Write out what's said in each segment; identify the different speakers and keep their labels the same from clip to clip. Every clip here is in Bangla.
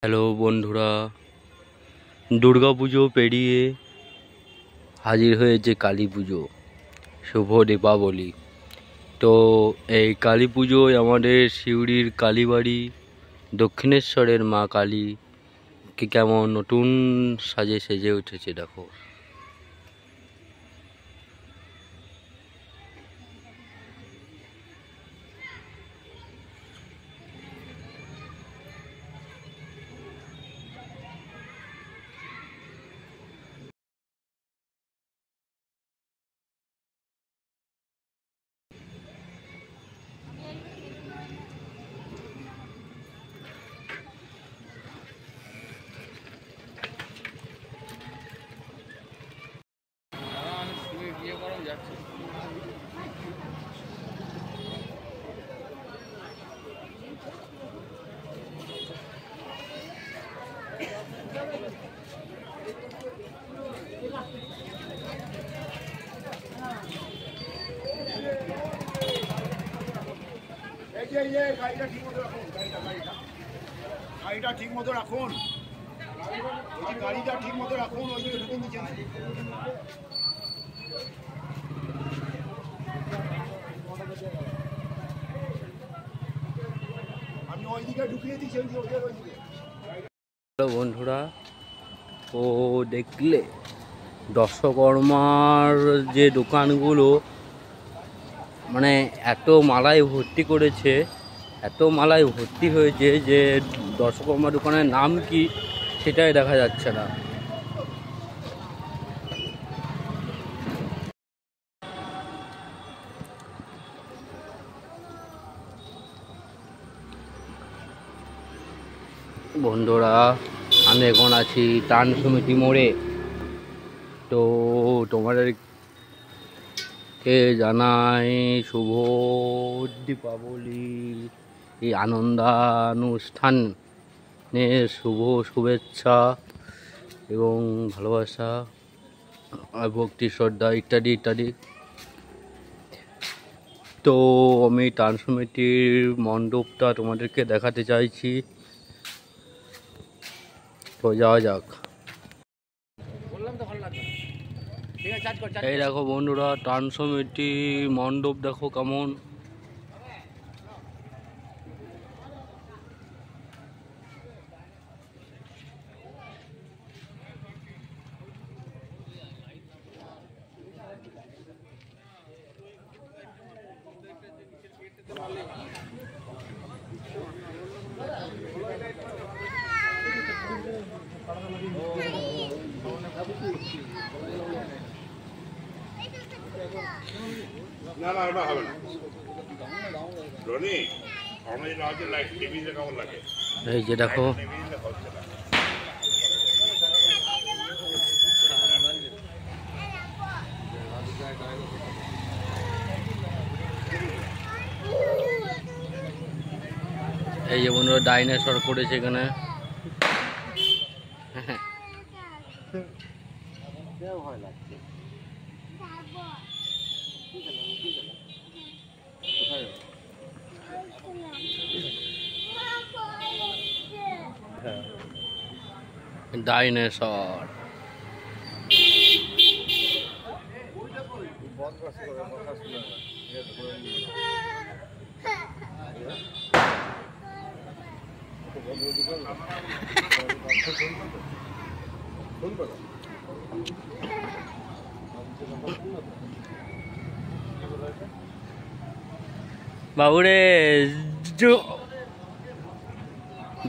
Speaker 1: হ্যালো বন্ধুরা, দুর্গাপুজো পেরিয়ে হাজির হয়েছে কালী পুজো। শুভ দীপাবলি। তো এই কালী পুজোয় আমাদের সিউড়ির কালীবাড়ি দক্ষিণেশ্বরের মা কালী কেমন নতুন সাজে সেজে উঠেছে দেখো।
Speaker 2: গাড়িটা ঠিক মতো রাখুন, গাড়িটা ঠিক মতো রাখুন। ওইদিকে ঢুকে দিচ্ছেন, আমি ওইদিকে ঢুকিয়ে দিচ্ছি।
Speaker 1: হ্যালো বন্ধুরা, ও দেখলে দশকর্মার যে দোকানগুলো মানে এত মালায় ভর্তি করেছে, এত মালায় ভর্তি হয়েছে যে দশকর্মা দোকানের নাম কি সেটাই দেখা যাচ্ছে না। বন্ধুরা, আমি এখন আছি ত্রাণ সমিতি মোড়ে। তো তোমাদেরকে জানাই শুভ দীপাবলি, এই আনন্দানুষ্ঠানের শুভ শুভেচ্ছা এবং ভালোবাসা আর ভক্তি শ্রদ্ধা ইত্যাদি ইত্যাদি। তো আমি ত্রাণ সমিতির মণ্ডপটা তোমাদেরকে দেখাতে চাইছি, তো যাওয়া যাক। এই দেখো বন্ধুরা, ত্রাণ সমিতি মণ্ডপ দেখো কেমন।
Speaker 2: না না, ওটা হবে না। রনি, আমরা যে লাইট টিভিতে কেমন লাগে?
Speaker 1: এই যে দেখো, এই যে বন্ধুরা ডাইনোসর করেছে এখানে। ডাইনোসর বাবুরে,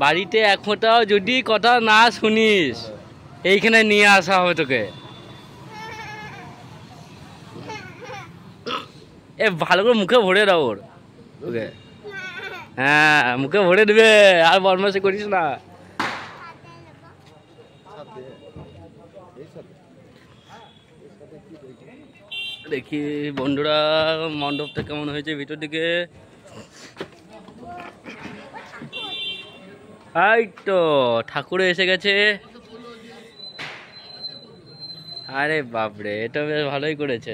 Speaker 1: বাড়িতে এক ফোঁটাও যদি কথা না শুনিস এইখানে নিয়ে আসা হবে তোকে। এ ভালো করে মুখে ভরে দাও ওর, ওকে। হ্যাঁ, মুখে ভরে দেবে, আর বদমাশি করিস না। দেখি বন্ধুরা মণ্ডপটা কেমন হয়েছে ভিতর দিকে। এই তো ঠাকুর এসে গেছে। আরে বাপরে, এটা বেশ ভালোই করেছে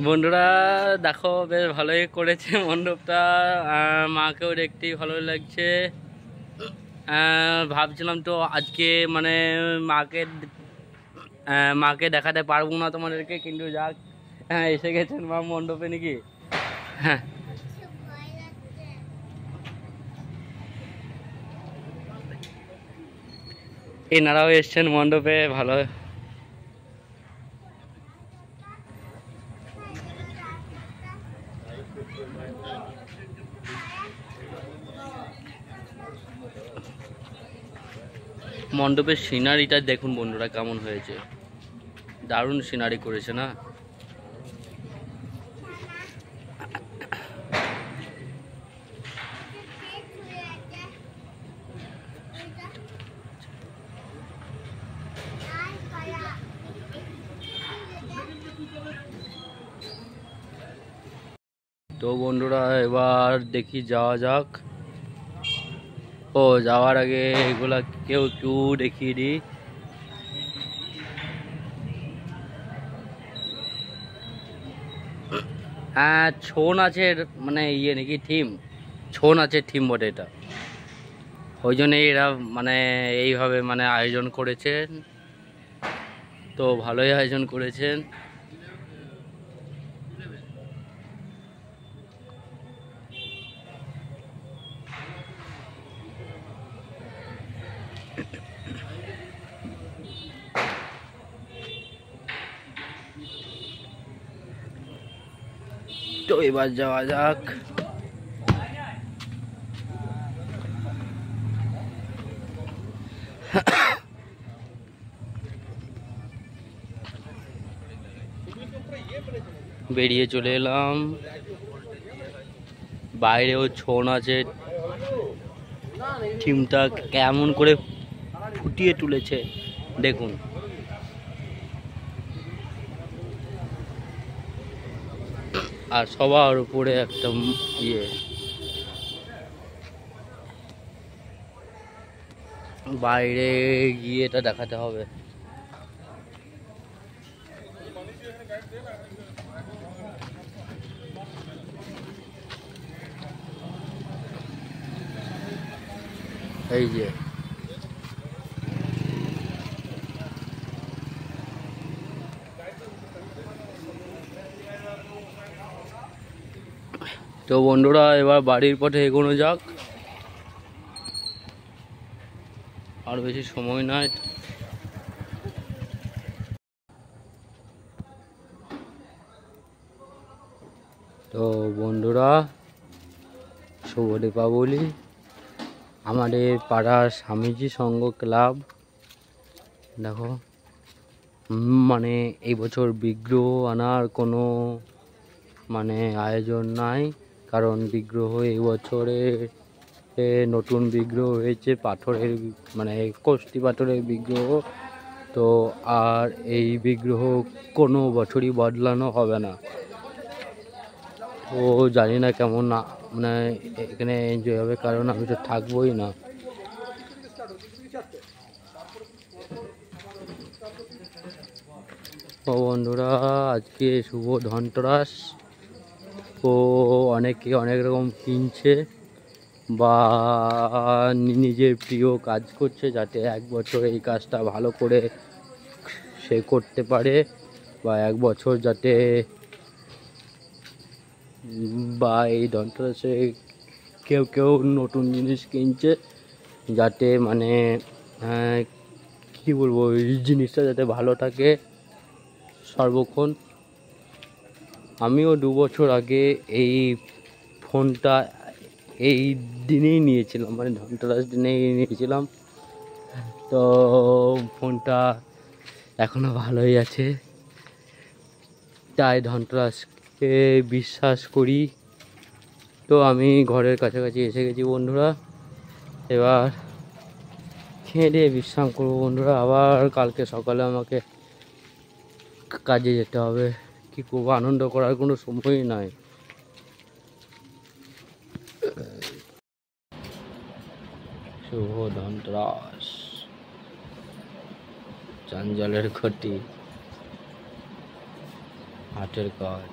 Speaker 1: বন্ধুরা। দেখো বেশ ভালোই করেছে মণ্ডপটা, মাকেও দেখতেই ভালো লাগছে। ভাবছিলাম তো আজকে মানে মাকে মাকে দেখাতে পারবো না তোমাদেরকে, কিন্তু যাক এসে গেছেন মা মণ্ডপে নাকি। হ্যাঁ, এনারাও এসছেন মণ্ডপে, ভালো। মণ্ডপের সিনারিটা দেখুন বন্ধুরা কেমন হয়েছে, দারুণ সিনারি করেছে না। তো বন্ধুরা এবার দেখি যাওয়া যাক। ও যাওয়ার আগে এগুলা কেউ একটু দেখিয়ে দিই। হ্যাঁ, ছৌ নাচের মানে ইয়ে নাকি থিম, ছৌ নাচের থিম বটে এটা, ওই জন্যই এরা মানে এইভাবে মানে আয়োজন করেছেন। তো ভালোই আয়োজন করেছেন। তো এবার যাওয়া যাক। বেরিয়ে চলে এলাম, বাইরেও ছৌ নাচের থিমটা কেমন করে ফুটিয়ে তুলেছে দেখুন। আর সবার উপরে একটা ইয়ে, বাইরে গিয়ে এটা দেখাতে হবে। এই যে তো বন্ধুরা এবার বাড়ির পথে এগোনো যাক, আর বেশি সময় নাই। তো বন্ধুরা শুভ দীপাবলি। আমাদের পাড়ার স্বামীজি সংঘ ক্লাব দেখো মানে এই বছর বিগ্রহ আনার কোনো মানে আয়োজন নাই, কারণ বিগ্রহ এই বছরে নতুন বিগ্রহ হয়েছে পাথরের, মানে কষ্টি পাথরের বিগ্রহ। তো আর এই বিগ্রহ কোনো বছরই বদলানো হবে না। ও জানি না কেমন না মানে এখানে এনজয় হবে, কারণ আমি তো থাকবোই না। ও বন্ধুরা আজকে শুভ ধনতেরাস। ও অনেকে অনেক রকম কিনছে বা নিজের প্রিয় কাজ করছে, যাতে এক বছর এই কাজটা ভালো করে সে করতে পারে, বা এক বছর যাতে বা এই ধনতেরাসে কেউ কেউ নতুন জিনিস কিনছে, যাতে মানে কি বলবো এই জিনিসটা যাতে ভালো থাকে সর্বক্ষণ। আমিও 2 বছর আগে এই ফোনটা এই দিনেই নিয়েছিলাম, মানে ধনতেরাস দিনেই নিয়েছিলাম। তো ফোনটা এখনো ভালোই আছে, তাই ধনতেরাসকে বিশ্বাস করি। তো আমি ঘরের কাছাকাছি এসে গেছি বন্ধুরা, এবার খেয়ে দিয়ে বিশ্রাম করবো বন্ধুরা। আবার কালকে সকালে আমাকে কাজে যেতে হবে, কি করবো, আনন্দ করার কোনো সময়ই নাই। শুভ ধনতেরাস, চাঞ্চলের ক্ষতি, হাটের কাজ।